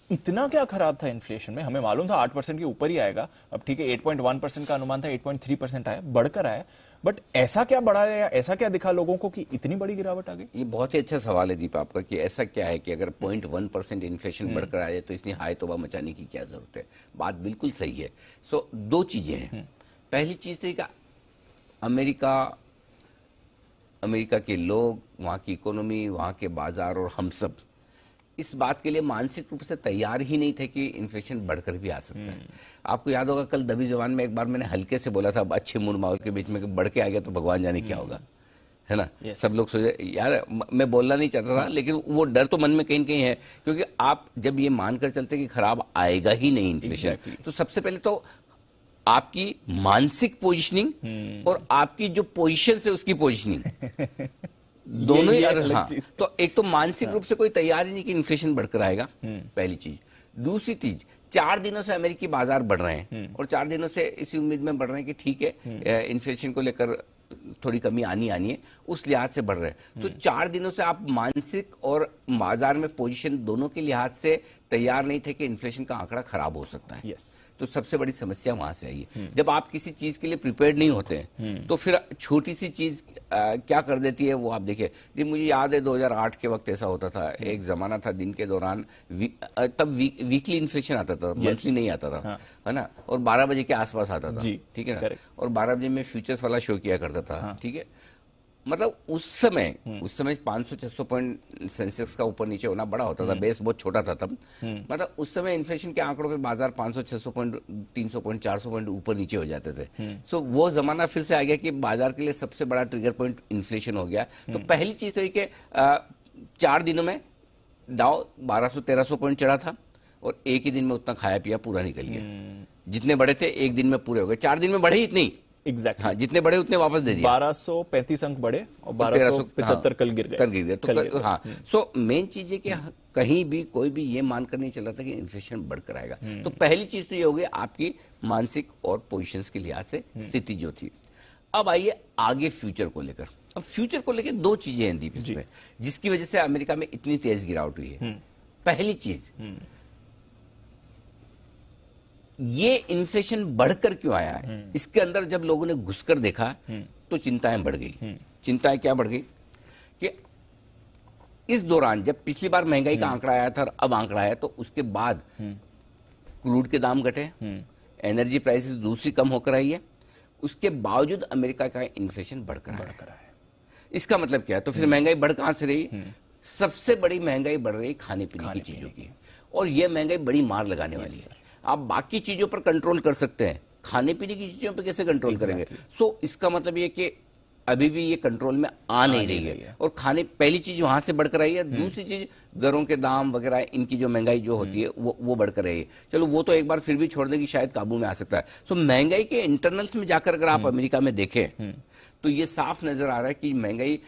इतना क्या खराब था इन्फ्लेशन में? हमें मालूम था 8% के ऊपर ही आएगा, अब ठीक है 8.1% का अनुमान था, 8.3% आया, बढ़कर आया, बट ऐसा क्या बढ़ा है या ऐसा क्या दिखा लोगों को कि इतनी बड़ी गिरावट आ गई? ये बहुत ही अच्छा सवाल है दीप आपका कि ऐसा क्या है कि अगर 0.1% इन्फ्लेशन बढ़कर आ जाए तो इतनी हाई तोबा मचाने की क्या जरूरत है। बात बिल्कुल सही है। दो चीजें हैं। पहली चीज तो कि अमेरिका के लोग, वहां की इकोनॉमी, वहां के बाजार और हम सब इस बात के लिए मानसिक रूप से तैयार ही नहीं थे कि इन्फ्लेशन बढ़कर भी आ सकता है। आपको याद होगा कल दबी जबान में एक बार मैंने हल्के से बोला था अच्छे मूड माहौल के बीच में कि बढ़ के आ गया तो भगवान जाने क्या होगा, है ना। सब लोग सोचे यार, मैं बोलना नहीं चाहता था, लेकिन वो डर तो मन में कहीं कहीं है, क्योंकि आप जब ये मानकर चलते कि खराब आएगा ही नहीं इन्फ्लेशन, तो सबसे पहले तो आपकी मानसिक पोजिशनिंग और आपकी जो पोजीशन है उसकी पोजिशनिंग दोनों ही अलग। हाँ, तो एक तो मानसिक रूप से कोई तैयार ही नहीं कि इन्फ्लेशन बढ़कर आएगा, पहली चीज। दूसरी चीज, 4 दिनों से अमेरिकी बाजार बढ़ रहे हैं और 4 दिनों से इसी उम्मीद में बढ़ रहे हैं कि ठीक है इन्फ्लेशन को लेकर थोड़ी कमी आनी है, उस लिहाज से बढ़ रहे हैं। तो 4 दिनों से आप मानसिक और बाजार में पोजीशन दोनों के लिहाज से तैयार नहीं थे कि इन्फ्लेशन का आंकड़ा खराब हो सकता है। तो सबसे बड़ी समस्या वहां से आई है। जब आप किसी चीज के लिए प्रिपेयर्ड नहीं होते तो फिर छोटी सी चीज क्या कर देती है वो आप देखिए। जी मुझे याद है 2008 के वक्त ऐसा होता था, एक जमाना था दिन के दौरान तब वीकली इन्फ्लेशन आता था, मंथली नहीं आता था, है ना, और 12 बजे के आसपास आता था, ठीक है ना, और 12 बजे में फ्यूचर्स वाला शो किया करता था, ठीक है। मतलब उस समय 500-600 पॉइंट सेंसेक्स का ऊपर नीचे होना बड़ा होता था, बेस बहुत छोटा था तब। मतलब उस समय इन्फ्लेशन के आंकड़ों पे बाजार 500-600 पॉइंट, 300 पॉइंट, 400 पॉइंट ऊपर नीचे हो जाते थे। वो जमाना फिर से आ गया कि बाजार के लिए सबसे बड़ा ट्रिगर पॉइंट इन्फ्लेशन हो गया। तो पहली चीज तो ये कि 4 दिनों में डाउ 1200-1300 पॉइंट चढ़ा था और एक ही दिन में उतना खाया पिया पूरा निकल गया। जितने बड़े थे एक दिन में पूरे हो गए, 4 दिन में बढ़े ही इतनी। एग्जैक्टली हाँ, जितने बड़े उतने वापस दे दिया। 1235 अंक बढ़े और 1275 कल गिर गए। तो हाँ, सो मेन चीज है कि कहीं भी कोई भी ये मानकर नहीं चल रहा था कि इन्फ्लेशन बढ़कर आएगा। तो पहली चीज तो ये हो गई आपकी मानसिक और पोजीशंस के लिहाज से स्थिति जो थी। अब आइए आगे फ्यूचर को लेकर। अब फ्यूचर को लेकर दो चीजें हैं दीप इसमें, जिसकी वजह से अमेरिका में इतनी तेज गिरावट हुई है। पहली चीज, ये इन्फ्लेशन बढ़कर क्यों आया है, इसके अंदर जब लोगों ने घुसकर देखा तो चिंताएं बढ़ गई। चिंताएं क्या बढ़ गई कि इस दौरान जब पिछली बार महंगाई का आंकड़ा आया था और अब आंकड़ा आया, तो उसके बाद क्रूड के दाम घटे, एनर्जी प्राइसेस दूसरी कम होकर आई है, उसके बावजूद अमेरिका का इन्फ्लेशन बढ़कर आया है। इसका मतलब क्या है? तो फिर महंगाई बढ़ कहां से रही? सबसे बड़ी महंगाई बढ़ रही खाने पीने की चीजों की, और यह महंगाई बड़ी मार लगाने वाली है। आप बाकी चीजों पर कंट्रोल कर सकते हैं, खाने पीने की चीजों पर कैसे कंट्रोल करेंगे? इसका मतलब ये कि अभी भी ये कंट्रोल में आ नहीं रही है। और खाने, पहली चीज वहां से बढ़कर आई है, दूसरी चीज घरों के दाम वगैरह, इनकी जो महंगाई जो होती है वो बढ़कर रही है। चलो वो तो एक बार फिर भी छोड़ देगी, शायद काबू में आ सकता है। महंगाई के इंटरनल्स में जाकर अगर आप अमेरिका में देखें तो ये साफ नजर आ रहा है कि महंगाई,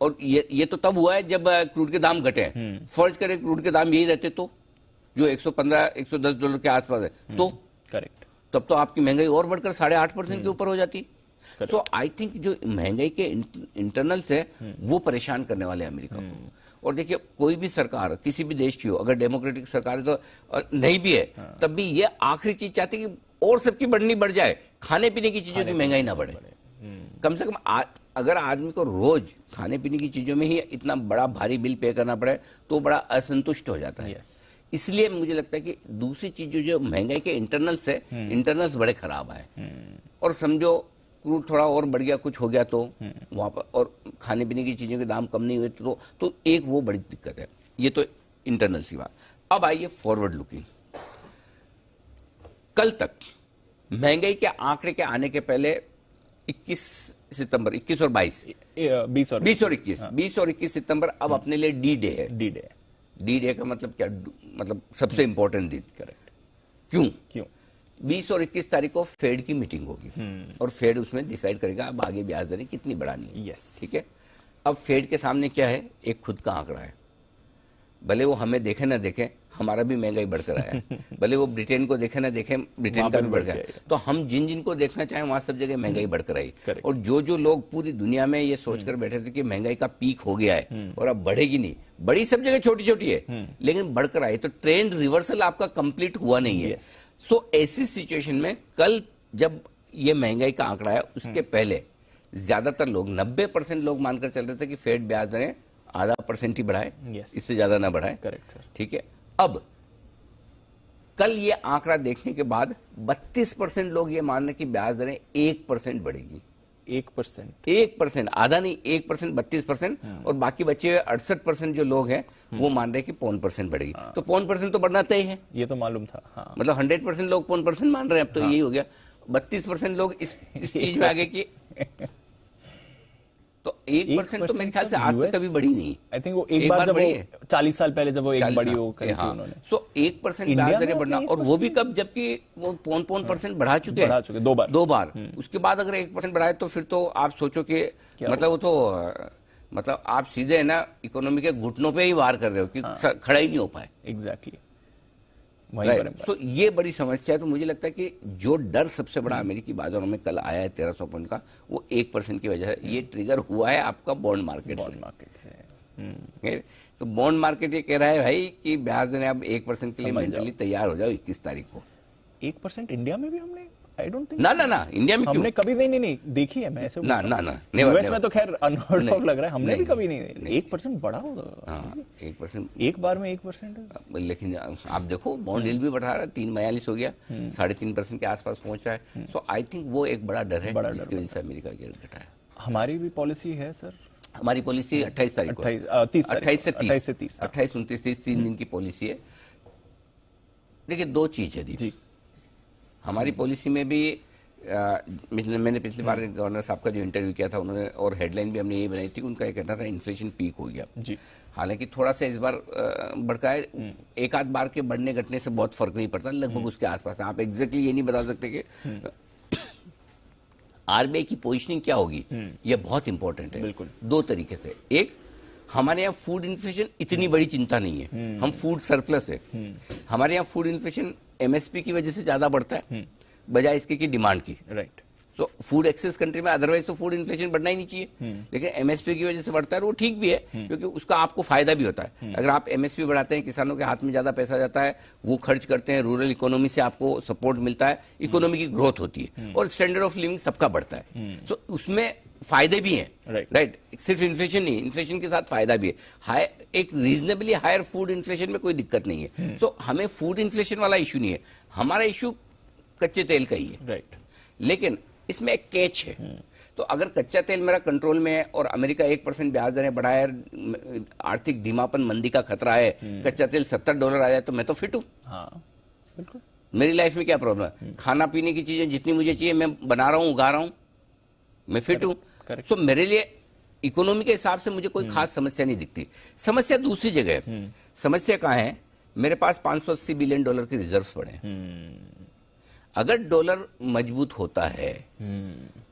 और ये तो तब हुआ है जब क्रूड के दाम घटे। फर्ज करें क्रूड के दाम यही रहते तो जो 115-110 डॉलर के आसपास है, तो करेक्ट, तब तो आपकी महंगाई और बढ़कर 8.5% के ऊपर हो जाती। सो आई थिंक जो महंगाई के इंटरनल्स है वो परेशान करने वाले हैं अमेरिका को। और देखिए कोई भी सरकार किसी भी देश की हो, अगर डेमोक्रेटिक सरकार है तो नहीं भी है, तब भी ये आखिरी चीज चाहती है कि और सबकी बढ़ जाए, खाने पीने की चीजों की महंगाई ना बढ़े। कम से कम अगर आदमी को रोज खाने पीने की चीजों में ही इतना बड़ा भारी बिल पे करना पड़े तो बड़ा असंतुष्ट हो जाता है। इसलिए मुझे लगता है कि दूसरी चीज जो महंगाई के इंटरनल्स है, इंटरनल्स बड़े खराब आए। और समझो क्रूड थोड़ा और बढ़ गया, कुछ हो गया तो वहां पर, और खाने पीने की चीजों के दाम कम नहीं हुए तो एक वो बड़ी दिक्कत है। ये तो इंटरनल्स की बात। अब आइए फॉरवर्ड लुकिंग। कल तक महंगाई के आंकड़े के आने के पहले 21 सितंबर, 21 और 22, 20 और 21 सितंबर अब अपने लिए डी डे है। डी डे का मतलब क्या? मतलब सबसे इंपॉर्टेंट दिन। करेक्ट। क्यों 20 और 21 तारीख को फेड की मीटिंग होगी और फेड उसमें डिसाइड करेगा अब आगे ब्याज दरें कितनी बढ़ानी है। ठीक है। अब फेड के सामने क्या है? एक खुद का आंकड़ा है। भले वो हमें देखे ना देखे, हमारा भी महंगाई बढ़कर आया है। भले वो ब्रिटेन को देखे ना देखे, ब्रिटेन का भी बढ़ गया। तो हम जिन जिन को देखना चाहें वहां सब जगह महंगाई बढ़कर आई। और जो लोग पूरी दुनिया में ये सोचकर बैठे थे कि महंगाई का पीक हो गया है और अब बढ़ेगी नहीं, बड़ी सब जगह छोटी छोटी है लेकिन बढ़कर आई, तो ट्रेंड रिवर्सल आपका कंप्लीट हुआ नहीं है। सो ऐसी सिचुएशन में कल जब ये महंगाई का आंकड़ा है उसके पहले ज्यादातर लोग 90% लोग मानकर चल रहे थे कि फेड ब्याज दरें आधा % ही बढ़ाए, इससे ज्यादा ना बढ़ाए। Correct sir. ठीक है, अब कल ये आंकड़ा देखने के बाद 32% लोग ये मान रहे कि ब्याज दरें 1% बढ़ेगी। 1%, आधा नहीं, 1%, 32%, और बाकी बचे हुए 68% जो लोग हैं वो मान रहे कि 0.5% बढ़ेगी। तो 0.5% तो बढ़ना तय है, ये तो मालूम था। हाँ। मतलब 100% लोग 0.5% मान रहे हैं, अब तो यही हो गया। 32% लोग इस चीज में आगे कि तो 1% तो मेरे ख्याल से आज तक कभी बढ़ी नहीं। आई थिंक वो एक बार जब वो 40 साल पहले जब वो एक बड़ी वो करी थी उन्होंने। सो 1% ब्याज दरें बढ़ना, और वो भी कब, जबकि वो 0.5% बढ़ा चुके हैं, दो बार। उसके बाद अगर 1% बढ़ाए तो फिर तो आप सोचो कि मतलब वो तो मतलब आप सीधे ना इकोनॉमी के घुटनों पे ही वार कर रहे हो कि खड़ा ही नहीं हो पाए। एग्जैक्टली। तो ये बड़ी समस्या है। तो मुझे लगता है कि जो डर सबसे बड़ा अमेरिकी बाजारों में कल आया है 1300 पॉइंट का, वो 1% की वजह से ये ट्रिगर हुआ है आपका बॉन्ड मार्केट से। तो बॉन्ड मार्केट ये कह रहा है भाई कि ब्याज देने अब 1% के लिए मेंटली तैयार हो जाओ 21 तारीख को। 1% इंडिया में भी हमने आई डोंट थिंक ना इंडिया में हमने कभी नहीं देखी है। मैं ऐसे ना यूएस में तो खैर अनहर्ड ऑफ लग रहा है, हमने भी कभी नहीं 1% बढ़ा होगा। 1% एक बार में 1%। लेकिन आप देखो बॉन्ड यील्ड भी बढ़ा रहा है, 3.42 हो गया, 3.5% के आसपास पहुंच रहा है। सो आई थिंक वो एक बड़ा डर है जिसकी वजह से अमेरिका की रेट घटा है। हमारी भी पॉलिसी है सर, हमारी पॉलिसी 28 तारीख को, 28 से 30, 28, 29, 30 3 दिन की पॉलिसी है। देखिए दो चीज है जी, हमारी पॉलिसी में भी मैंने पिछली बार गवर्नर साहब का जो इंटरव्यू किया था उन्होंने, और हेडलाइन भी हमने यही बनाई थी, उनका ये कहना था इन्फ्लेशन पीक हो गया जी। हालांकि थोड़ा सा इस बार बढ़का है, एक आध बार के बढ़ने घटने से बहुत फर्क नहीं पड़ता, लगभग उसके आसपास है। आप एग्जैक्टली ये नहीं बता सकते कि आरबीआई की पोजीशनिंग क्या होगी, ये बहुत इंपॉर्टेंट है। बिल्कुल दो तरीके से, एक हमारे यहाँ फूड इन्फ्लेशन इतनी बड़ी चिंता नहीं है, हम फूड सरप्लस है। हमारे यहाँ फूड इन्फ्लेशन एमएसपी की वजह से ज्यादा बढ़ता है बजाय इसके की डिमांड की। राइट। तो फूड एक्सेस कंट्री में अदरवाइज तो फूड इन्फ्लेशन बढ़ना ही नहीं चाहिए, लेकिन एमएसपी की वजह से बढ़ता है, वो ठीक भी है क्योंकि उसका आपको फायदा भी होता है। अगर आप एमएसपी बढ़ाते हैं, किसानों के हाथ में ज्यादा पैसा जाता है, वो खर्च करते हैं, रूरल इकोनॉमी से आपको सपोर्ट मिलता है, इकोनॉमी की ग्रोथ होती है और स्टैंडर्ड ऑफ लिविंग सबका बढ़ता है। सो उसमें फायदे भी हैं। राइट। सिर्फ इन्फ्लेशन नहीं, इन्फ्लेशन के साथ फायदा भी है। एक रीजनेबली हायर फूड इन्फ्लेशन में कोई दिक्कत नहीं है। सो हमें फूड इन्फ्लेशन वाला इशू नहीं है, हमारा इशू कच्चे तेल का ही है। राइट। लेकिन इसमें एक कैच है, तो अगर कच्चा तेल मेरा कंट्रोल में है और अमेरिका 1% ब्याज दरें बढ़ाए, आर्थिक धीमापन मंदी का खतरा है, कच्चा तेल $70 आ जाए तो मैं तो फिट हूं। हाँ बिल्कुल, मेरी लाइफ में क्या प्रॉब्लम है, खाना पीने की चीजें जितनी मुझे चाहिए मैं बना रहा हूं, उगा रहा हूं, मैं फिट हूं। सो मेरे लिए इकोनॉमी के हिसाब से मुझे कोई खास समस्या नहीं दिखती। समस्या दूसरी जगह है। समस्या कहां है, मेरे पास $580 बिलियन के रिजर्व पड़े हैं। अगर डॉलर मजबूत होता है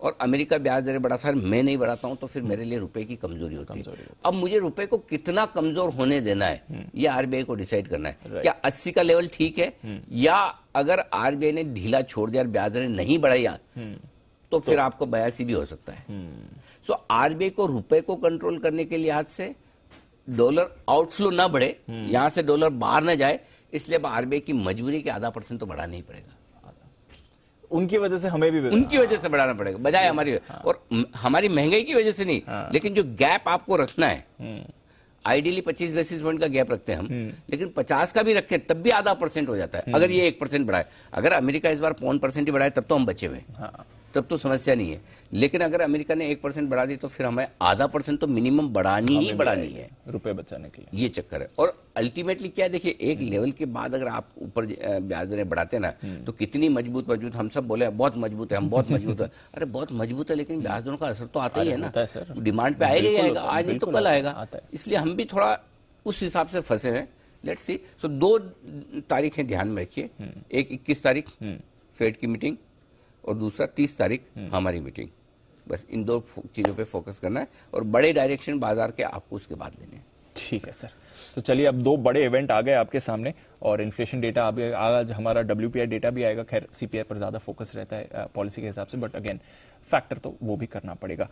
और अमेरिका ब्याज दरें बढ़ाता है, मैं नहीं बढ़ाता हूं, तो फिर मेरे लिए रुपए की कमजोरी होती है। अब मुझे रुपए को कितना कमजोर होने देना है ये आरबीआई को डिसाइड करना है। क्या 80 का लेवल ठीक है, या अगर आरबीआई ने ढीला छोड़ दिया, ब्याज दरें नहीं बढ़ाई तो फिर आपको 82 भी हो सकता है। सो आरबीआई को रुपए को कंट्रोल करने के लिहाज से डॉलर आउटफ्लो ना बढ़े, यहां से डॉलर बाहर ना जाए, इसलिए अब आरबीआई की मजबूरी के आधा % तो बढ़ाना ही पड़ेगा। उनकी वजह से हमें भी उनकी वजह से बढ़ाना पड़ेगा बजाय हमारी। और हमारी महंगाई की वजह से नहीं, लेकिन जो गैप आपको रखना है, आइडियली 25 बेसिस पॉइंट का गैप रखते हैं हम, लेकिन 50 का भी रखें तब भी आधा % हो जाता है अगर ये 1% बढ़ाए। अगर अमेरिका इस बार 0.5% ही बढ़ाए तब तो हम बचे हुए, तब तो समस्या नहीं है। लेकिन अगर अमेरिका ने 1% बढ़ा दी तो फिर हमें आधा % तो मिनिमम बढ़ानी ही बढ़ानी है, रुपए बचाने के लिए। ये चक्कर है। और अल्टीमेटली क्या, देखिए एक लेवल के बाद अगर आप ऊपर ब्याज दरें बढ़ाते ना, तो कितनी मजबूत हम सब बोले बहुत मजबूत है, हम बहुत मजबूत है। अरे बहुत मजबूत है, लेकिन ब्याज दरों का असर तो आता ही है ना, डिमांड पे आएगा ही आएगा, आज नहीं तो कल आएगा। इसलिए हम भी थोड़ा उस हिसाब से फंसे हैं। Let's see. सो 2 तारीखें ध्यान में रखिए, एक 21 तारीख फेड की मीटिंग और दूसरा 30 तारीख हमारी मीटिंग। बस इन 2 चीजों पे फोकस करना है और बड़े डायरेक्शन बाजार के आपको उसके बाद लेने हैं। ठीक है सर, तो चलिए अब दो बड़े इवेंट आ गए आपके सामने और इन्फ्लेशन डेटा अभी आज हमारा WPI डेटा भी आएगा। खैर CPI पर ज्यादा फोकस रहता है पॉलिसी के हिसाब से, बट अगेन फैक्टर तो वो भी करना पड़ेगा।